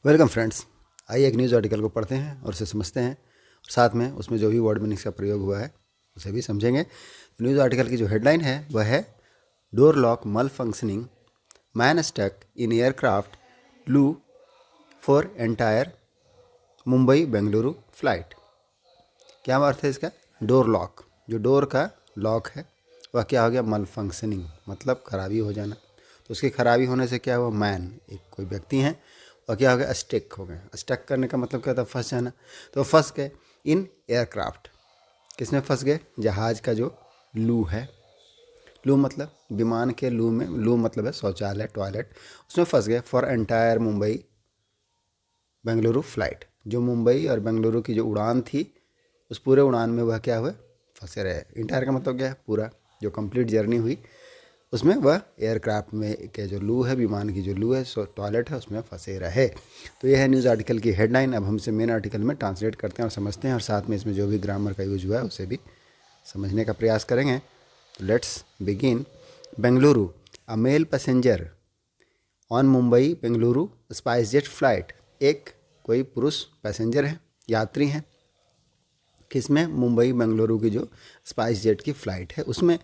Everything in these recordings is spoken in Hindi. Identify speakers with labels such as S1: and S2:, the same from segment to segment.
S1: Welcome friends. आइए एक न्यूज़ आर्टिकल को पढ़ते हैं और उसे समझते हैं और साथ में उसमें जो भी वर्ड मीनिंग्स का प्रयोग हुआ है उसे भी समझेंगे। न्यूज़ आर्टिकल की जो हेडलाइन है वह है door lock malfunctioning, man stuck in aircraft loo for entire Mumbai Bengaluru flight. क्या अर्थ है इसका? डोर लॉक, जो डोर का लॉक है वह क्या हो गया? मल फंक्शनिंग मतलब खराबी हो जाना। तो उसकी खराबी होने से क्या हुआ? मैन, एक कोई व्यक्ति हैं, और क्या हो गया? स्टिक हो गए। स्टक करने का मतलब क्या होता है? फंस जाना। तो फंस गए इन एयरक्राफ्ट। किसमें फंस गए? जहाज़ का जो लू है, लू मतलब विमान के लू में, लू मतलब है शौचालय, टॉयलेट, उसमें फंस गए for entire Mumbai Bengaluru flight. जो मुंबई और बेंगलुरु की जो उड़ान थी उस पूरे उड़ान में वह क्या हुए? फंसे रहे। इंटायर का मतलब क्या है? पूरा जो कंप्लीट जर्नी हुई उसमें वह एयरक्राफ्ट में के जो लू है, विमान की जो लू है, टॉयलेट है, उसमें फंसे रहे। तो यह है न्यूज़ आर्टिकल की हेडलाइन। अब हम इसे मेन आर्टिकल में ट्रांसलेट करते हैं और समझते हैं, और साथ में इसमें जो भी ग्रामर का यूज हुआ है उसे भी समझने का प्रयास करेंगे। तो let's begin. Bengaluru, a male passenger on Mumbai Bengaluru SpiceJet flight. एक कोई पुरुष पैसेंजर है, यात्री हैं, किसमें? मुंबई बेंगलुरु की जो स्पाइस जेट की फ़्लाइट है उसमें।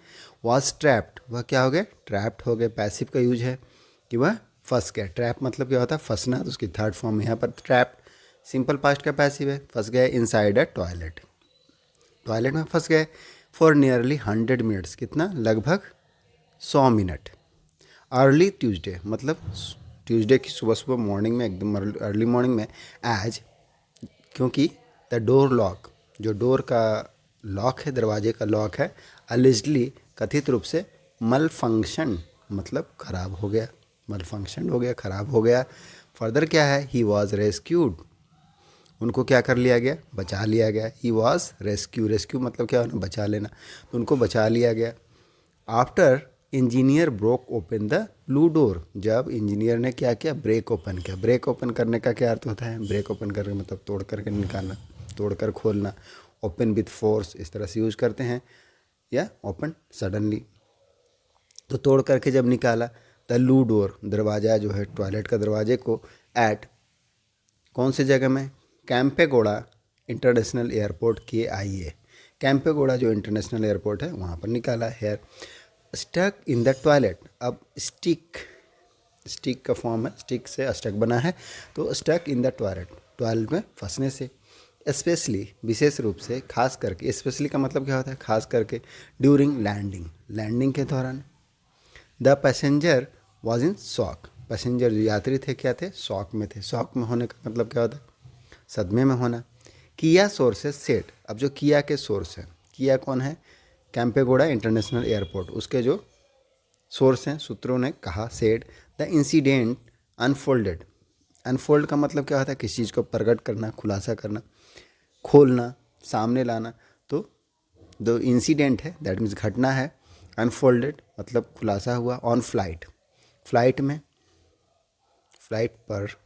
S1: वॉज ट्रैप्ड, वह क्या हो गए? ट्रैप्ड हो गए। पैसिव का यूज है कि वह फंस गया। ट्रैप मतलब क्या होता है? फंसना। तो उसकी थर्ड फॉर्म यहाँ पर ट्रैप्ड, सिंपल पास्ट का पैसिव है। फंस गए इनसाइड अ टॉयलेट, टॉयलेट में फंस गए फॉर नियरली 100 मिनट्स। कितना? लगभग 100 मिनट। अर्ली ट्यूसडे मतलब ट्यूसडे की सुबह सुबह मॉर्निंग में, एकदम अर्ली मॉर्निंग में। एज क्योंकि द डोर लॉक, जो डोर का लॉक है, दरवाजे का लॉक है, अलिजली कथित रूप से मल फंक्शन मतलब खराब हो गया। मल फंक्शन हो गया, खराब हो गया। फर्दर क्या है? ही वॉज रेस्क्यूड, उनको क्या कर लिया गया? बचा लिया गया। ही वॉज रेस्क्यू, रेस्क्यू मतलब क्या होना? बचा लेना। तो उनको बचा लिया गया। After engineer broke open the blue door, जब इंजीनियर ने क्या किया? ब्रेक ओपन किया। ब्रेक ओपन करने का क्या अर्थ होता है? ब्रेक ओपन करने मतलब तोड़ करके निकालना, तोड़ कर खोलना। ओपन विथ फोर्स इस तरह से यूज करते हैं, या ओपन सडनली। तो तोड़ करके जब निकाला, द लू डोर, दरवाज़ा जो है टॉयलेट का दरवाजे को, एट कौन सी जगह में? कैंपेगोड़ा इंटरनेशनल एयरपोर्ट के आइए। कैंपेगोड़ा जो इंटरनेशनल एयरपोर्ट है वहाँ पर निकाला। Here stuck in the toilet. अब स्टिक, स्टिक का फॉर्म है, स्टिक से स्टक बना है, तो stuck in the toilet, toilet में फंसने से। स्पेशली विशेष रूप से, खास करके। स्पेशली का मतलब क्या होता है? खास करके। ड्यूरिंग लैंडिंग, लैंडिंग के दौरान। The passenger was in shock, passenger जो यात्री थे क्या थे? शॉक में थे। शॉक में होने का मतलब क्या होता है? सदमे में होना। किया सोर्सेस सेट, अब जो किया के सोर्स हैं, किया कौन है? कैंपेगोड़ा इंटरनेशनल एयरपोर्ट, उसके जो सोर्स हैं, सूत्रों ने कहा, said the incident unfolded. Unfold का मतलब क्या होता है? किसी चीज़ को प्रकट करना, खुलासा करना, खोलना, सामने लाना। तो जो इंसिडेंट है दैट मीन्स घटना है, अनफोल्डेड मतलब खुलासा हुआ, ऑन फ्लाइट, फ्लाइट में, फ्लाइट पर।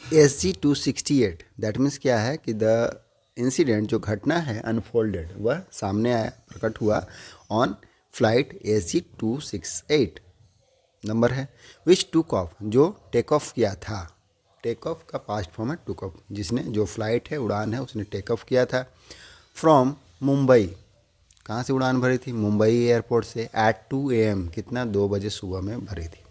S1: SG-268 दैट मीन्स क्या है कि द इंसिडेंट, जो घटना है, अनफोल्डेड वह सामने आया, प्रकट हुआ, ऑन फ्लाइट SG-268 नंबर है। विच टुक ऑफ, जो टेक ऑफ किया था। टेक ऑफ का पास्ट फॉर्म है टुक ऑफ, जिसने, जो फ्लाइट है, उड़ान है, उसने टेक ऑफ किया था फ्रॉम मुंबई। कहाँ से उड़ान भरी थी? मुंबई एयरपोर्ट से। एट 2 AM, कितना? 2 बजे सुबह में भरी थी।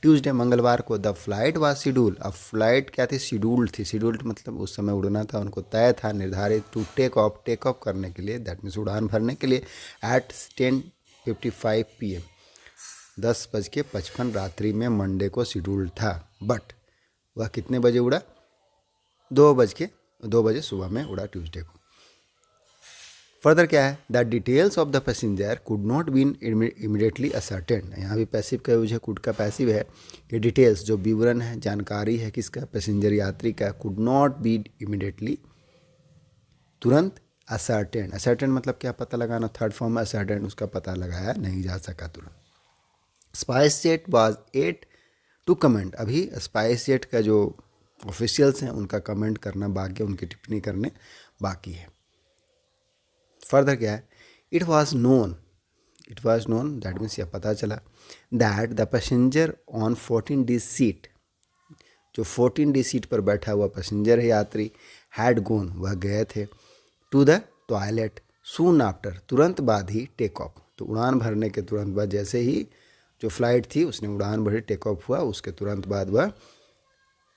S1: ट्यूसडे मंगलवार को द फ्लाइट वाज शेड्यूल, अब फ्लाइट क्या थी? शेड्यूल्ड थी। शेड्यूल्ड मतलब उस समय उड़ना था, उनको तय था, निर्धारित, to take off, take off करने के लिए, दैट मीन्स उड़ान भरने के लिए, एट 10:55 PM, 10:55 रात्रि में मंडे को शेड्यूल्ड था। बट वह कितने बजे उड़ा? 2 बजे सुबह में उड़ा ट्यूसडे को। फर्दर क्या है? The details of the passenger could not been immediately ascertain. यहाँ भी पैसिव का यूज है, कुड का पैसिव है कि डिटेल्स, जो विवरण है, जानकारी है, किसका? पैसेंजर, यात्री का, कुड नॉट बी इमीडिएटली, तुरंत, असर्टेन, असर्टेन मतलब क्या? पता लगाना। थर्ड फॉर्म में असर्टेन, उसका पता लगाया नहीं जा सका तुरंत। SpiceJet was yet to comment, अभी स्पाइस जेट का जो ऑफिशियल्स हैं उनका कमेंट करना बाकी है, उनकी टिप्पणी करने बाकी है। फर्दर क्या है? It was known, it was known that means यह पता चला, that the passenger on 14D seat, जो 14D सीट पर बैठा हुआ पैसेंजर है, यात्री, हैड गोन, वह गए थे, to the toilet soon after, तुरंत बाद ही टेक ऑफ, तो उड़ान भरने के तुरंत बाद, जैसे ही जो फ्लाइट थी उसने उड़ान भरी, टेक ऑफ हुआ, उसके तुरंत बाद वह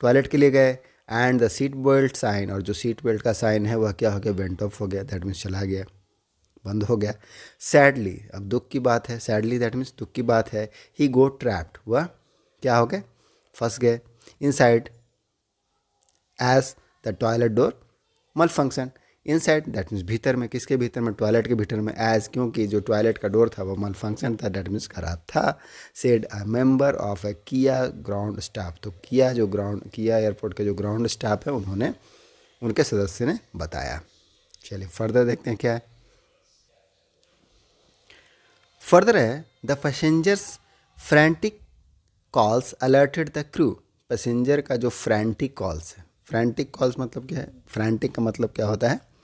S1: टॉयलेट के लिए गए। And the seat belt sign, और जो सीट बेल्ट का साइन है वह क्या हो गया, वेंट ऑफ हो गया, दैट मीन्स चला गया, बंद हो गया। सैडली, अब दुख की बात है, सैडली दैट मीन्स दुख की बात है। ही गो ट्रैप्ड, वह क्या हो गए, फंस गए। Inside as the toilet door malfunction, inside that means भीतर में, किसके भीतर में, टॉयलेट के भीतर में, एज क्योंकि जो टॉयलेट का डोर था वो मल फंक्शन था, दैट मीन्स खराब था। सेड अ मेंबर ऑफ ए किया ग्राउंड स्टाफ, तो किया जो ग्राउंड, किया एयरपोर्ट के जो ग्राउंड स्टाफ है उन्होंने, उनके सदस्य ने बताया। चलिए फर्दर देखते हैं क्या है। फर्दर है, the passengers frantic calls alerted the crew, passenger का जो फ्रैंटिक कॉल्स है, फ्रैंटिक कॉल्स मतलब क्या है, फ्रैंटिक का मतलब क्या होता है,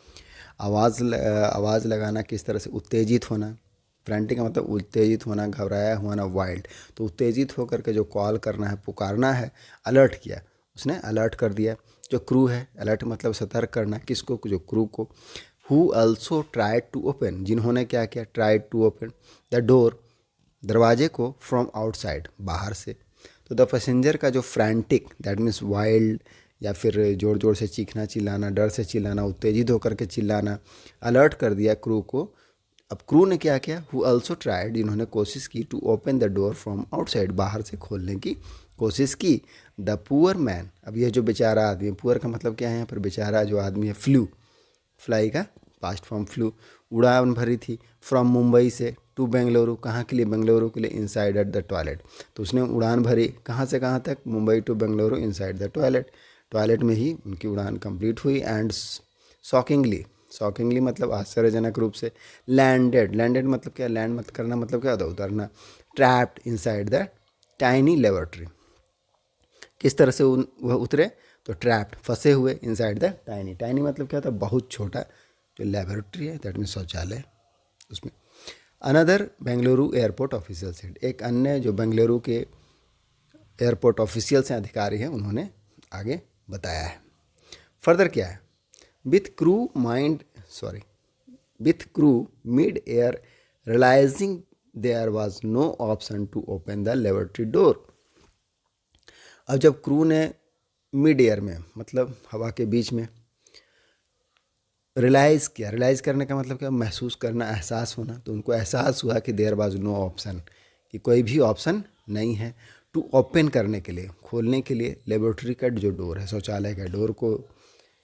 S1: आवाज़ लगाना, किस तरह से उत्तेजित होना, फ्रैंटिक का मतलब उत्तेजित होना, घबराया होना, वाइल्ड, तो उत्तेजित होकर के जो कॉल करना है, पुकारना है, अलर्ट किया, उसने अलर्ट कर दिया। जो क्रू है, अलर्ट मतलब सतर्क करना, किसको, जो क्रू को। Who also tried to open, जिन्होंने क्या किया, tried to open the door, दरवाजे को, फ्रॉम आउटसाइड, बाहर से। तो द पैसेंजर का जो फ्रैंटिक दैट मीन्स वाइल्ड, या फिर ज़ोर ज़ोर से चीखना चिल्लाना, डर से चिल्लाना, उत्तेजित होकर के चिल्लाना, अलर्ट कर दिया क्रू को। अब क्रू ने क्या किया, हु ऑल्सो ट्राइड, जिन्होंने कोशिश की, to open the door from outside, बाहर से खोलने की कोशिश की। द पुअर मैन, अब ये जो बेचारा आदमी, पुअर का मतलब क्या है यहाँ पर, बेचारा जो आदमी है, फ्लू, फ्लाई का पास्ट फॉर्म फ्लू, उड़ान भरी थी, फ्रॉम मुंबई से, टू बेंगलुरु, कहाँ के लिए, बेंगलुरु के लिए, इनसाइड एट द टॉयलेट, तो उसने उड़ान भरी कहाँ से कहाँ तक, Mumbai to Bengaluru, inside the toilet, toilet में ही उनकी उड़ान कंप्लीट हुई। एंड शॉकिंगली, शॉकिंगली मतलब आश्चर्यजनक रूप से, लैंडेड, लैंडेड मतलब क्या, लैंड मत करना मतलब क्या होता है, उतरना, trapped inside the tiny laboratory, किस तरह से वह उतरे, तो ट्रैप्ड, फंसे हुए, इनसाइड द टाइनी, टाइनी मतलब क्या होता है, बहुत छोटा, जो लेबोरेटरी है दैट मीन शौचालय, उसमें। Another Bengaluru airport official said, एक अन्य जो बेंगलुरु के एयरपोर्ट ऑफिशियल से अधिकारी हैं उन्होंने आगे बताया है। फर्दर क्या है, with crew mid air realizing there was no option to open the laboratory door, अब जब क्रू ने मिड एयर में मतलब हवा के बीच में रियलाइज़ किया, रियलाइज़ करने का मतलब क्या, महसूस करना, एहसास होना, तो उनको एहसास हुआ कि देयर वाज नो ऑप्शन, कि कोई भी ऑप्शन नहीं है, टू ओपन करने के लिए, खोलने के लिए, लेबोरेटरी का जो डोर है, शौचालय का डोर को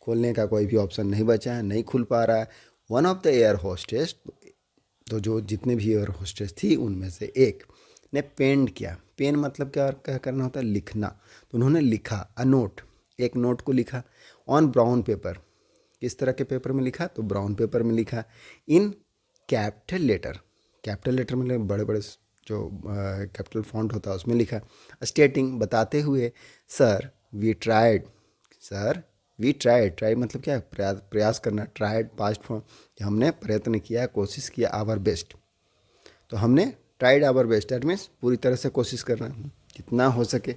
S1: खोलने का कोई भी ऑप्शन नहीं बचा है, नहीं खुल पा रहा है। One of the air hostess, तो जो जितने भी एयर होस्टेस थी उनमें से एक ने पेन किया, पेन मतलब क्या करना होता है, लिखना, तो उन्होंने लिखा, अ नोट, एक नोट को लिखा, ऑन ब्राउन पेपर, किस तरह के पेपर में लिखा, तो ब्राउन पेपर में लिखा, in capital letter, capital letter मतलब बड़े बड़े जो कैपिटल फॉन्ट होता है उसमें लिखा, स्टेटिंग बताते हुए, sir we tried, sir we tried, try मतलब क्या है, प्रयास करना, ट्राइड पास्ट फॉर्म, हमने प्रयत्न किया, कोशिश किया, आवर बेस्ट, तो हमने tried our best, that means पूरी तरह से कोशिश करना, जितना हो सके,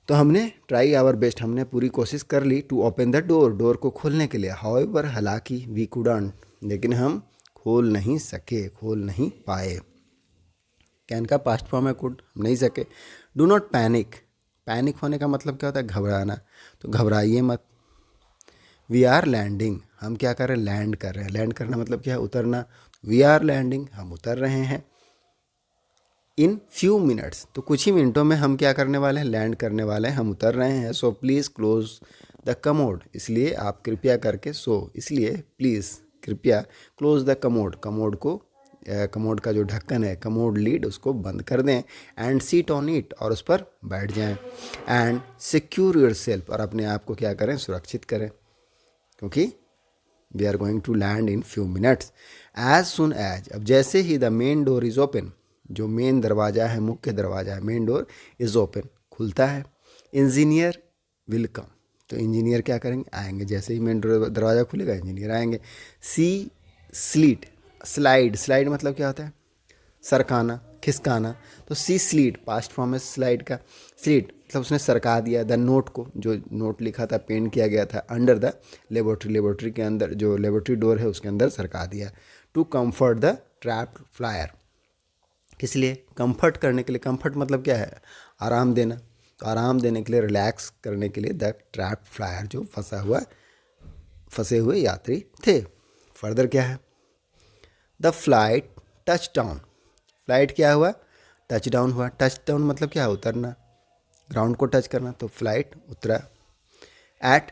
S1: तो हमने ट्राई आवर बेस्ट, हमने पूरी कोशिश कर ली, to open the door, door को खोलने के लिए, हाउएवर हालांकि, वी कुडंट, लेकिन हम खोल नहीं सके, खोल नहीं पाए, कैन का पास्ट फॉर्म है कुड, हम नहीं सके। डू नॉट पैनिक, पैनिक होने का मतलब क्या होता है, घबराना, तो घबराइए मत। वी आर लैंडिंग, हम क्या कर रहे हैं, लैंड कर रहे हैं, लैंड करना मतलब क्या है, उतरना, वी आर लैंडिंग, हम उतर रहे हैं। इन फ्यू मिनट्स, तो कुछ ही मिनटों में हम क्या करने वाले हैं, लैंड करने वाले हैं, हम उतर रहे हैं। So please close the commode, इसलिए आप कृपया करके, इसलिए प्लीज़ कृपया, क्लोज द कमोड, कमोड को, कमोड का जो ढक्कन है, कमोड लीड, उसको बंद कर दें। एंड सीट ऑन इट, और उस पर बैठ जाएं। एंड सिक्योर योर सेल्फ, और अपने आप को क्या करें, सुरक्षित करें, क्योंकि we are going to land in few minutes. As soon as, अब जैसे ही the main door is open, जो मेन दरवाज़ा है, मुख्य दरवाज़ा है, मेन डोर इज़ ओपन, खुलता है, इंजीनियर विल कम, तो इंजीनियर क्या करेंगे, आएंगे, जैसे ही मेन डोर दरवाज़ा खुलेगा इंजीनियर आएंगे। सी स्लीट, स्लाइड, स्लाइड मतलब क्या होता है, सरकाना, खिसकाना, तो सी स्लीड पास्ट फॉर्म है स्लाइड का, स्लिट मतलब उसने सरका दिया द नोट को, जो नोट लिखा था पेंट किया गया था, अंडर द लेबोरेटरी के अंदर, जो लेबोरेटरी डोर है उसके अंदर सरका दिया, to comfort the trapped flyer. किस लिए? कंफर्ट करने के लिए। कंफर्ट मतलब क्या है? आराम देना। तो आराम देने के लिए, रिलैक्स करने के लिए द ट्रैप्ड फ्लायर, जो फंसे हुए यात्री थे। फर्दर क्या है? The flight touch down. Flight क्या हुआ? टच डाउन हुआ। टच डाउन मतलब क्या है? उतरना, ग्राउंड को टच करना। तो फ्लाइट उतरा एट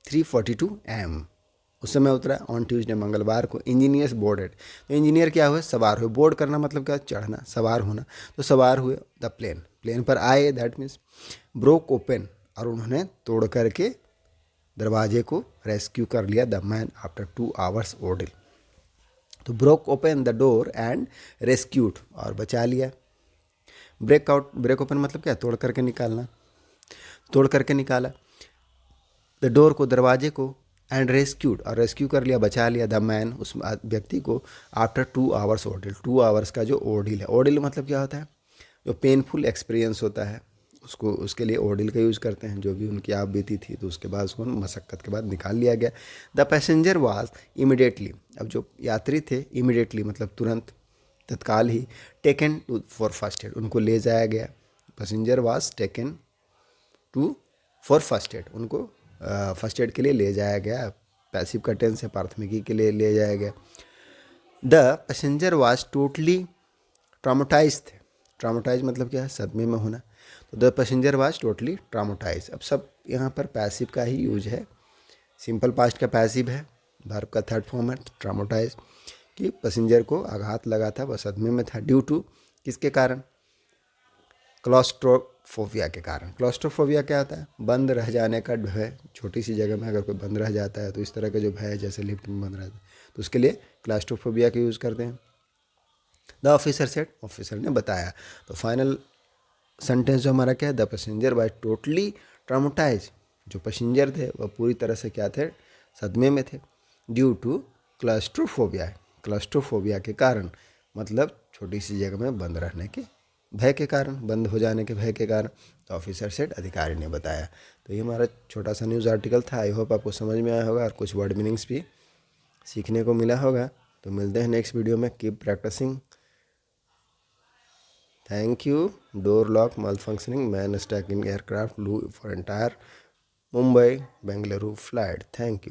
S1: 3:42 AM, उस समय उतरा ऑन ट्यूसडे, मंगलवार को। इंजीनियर्स बोर्डेड, तो इंजीनियर क्या हुए? सवार हुए। बोर्ड करना मतलब क्या? चढ़ना, सवार होना। तो सवार हुए द प्लेन, प्लेन पर आए, दैट मीन्स ब्रोक ओपन, और उन्होंने तोड़ करके दरवाजे को रेस्क्यू कर लिया the man after 2 hours ordeal। तो broke open the door and rescued, और बचा लिया। ब्रेक ओपन मतलब क्या? तोड़ करके निकालना, तोड़ करके निकाला द डोर को, दरवाजे को, एंड रेस्क्यूड, और रेस्क्यू कर लिया, बचा लिया द मैन, उस व्यक्ति को, आफ्टर 2 hours ordeal। 2 hours का जो ordeal है, ordeal मतलब क्या होता है? जो पेनफुल एक्सपीरियंस होता है उसको, उसके लिए ordeal का यूज़ करते हैं। जो भी उनकी आप बीती थी, तो उसके बाद उसको मशक्क़त के बाद निकाल लिया गया। द पैसेंजर वाज इमिडिएटली, अब जो यात्री थे, इमिडिएटली मतलब तुरंत, तत्काल ही, taken to for first aid, उनको ले जाया गया। Passenger was taken to for first aid, उनको फर्स्ट एड के लिए ले जाया गया। पैसिव का टेंस है, प्राथमिकी के लिए ले जाया गया। द पैसेंजर वाज टोटली ट्रामोटाइज थे। ट्रामोटाइज मतलब क्या है? सदमे में होना। तो द पैसेंजर वाज टोटली ट्रामोटाइज। अब सब यहाँ पर पैसिव का ही यूज है, सिंपल पास्ट का पैसिव है, वर्ब का थर्ड फॉर्म है ट्रामोटाइज, कि पैसेंजर को आघात लगा था, वह सदमे में था। ड्यू टू, किसके कारण? क्लॉस्ट्रोफोबिया के कारण। क्लॉस्ट्रोफोबिया क्या होता है? बंद रह जाने का भय। छोटी सी जगह में अगर कोई बंद रह जाता है, तो इस तरह का जो भय है, जैसे लिफ्ट में बंद रहता है, तो उसके लिए क्लॉस्ट्रोफोबिया का यूज़ करते हैं। द ऑफिसर सेड, ऑफिसर ने बताया। तो फाइनल सेंटेंस जो हमारा क्या है? द पैसेंजर बाय टोटली ट्रामोटाइज, जो पैसेंजर थे वह पूरी तरह से क्या थे? सदमे में थे। ड्यू टू क्लॉस्ट्रोफोबिया, क्लॉस्ट्रोफोबिया के कारण मतलब छोटी सी जगह में बंद रहने के भय के कारण, बंद हो जाने के भय के कारण। तो ऑफिसर सेड, अधिकारी ने बताया। तो ये हमारा छोटा सा न्यूज़ आर्टिकल था। आई होप आपको समझ में आया होगा और कुछ वर्ड मीनिंग्स भी सीखने को मिला होगा। तो मिलते हैं नेक्स्ट वीडियो में। Keep practicing. Thank you. Door lock malfunctioning, man stuck in aircraft flew for entire Mumbai Bengaluru flight. Thank you.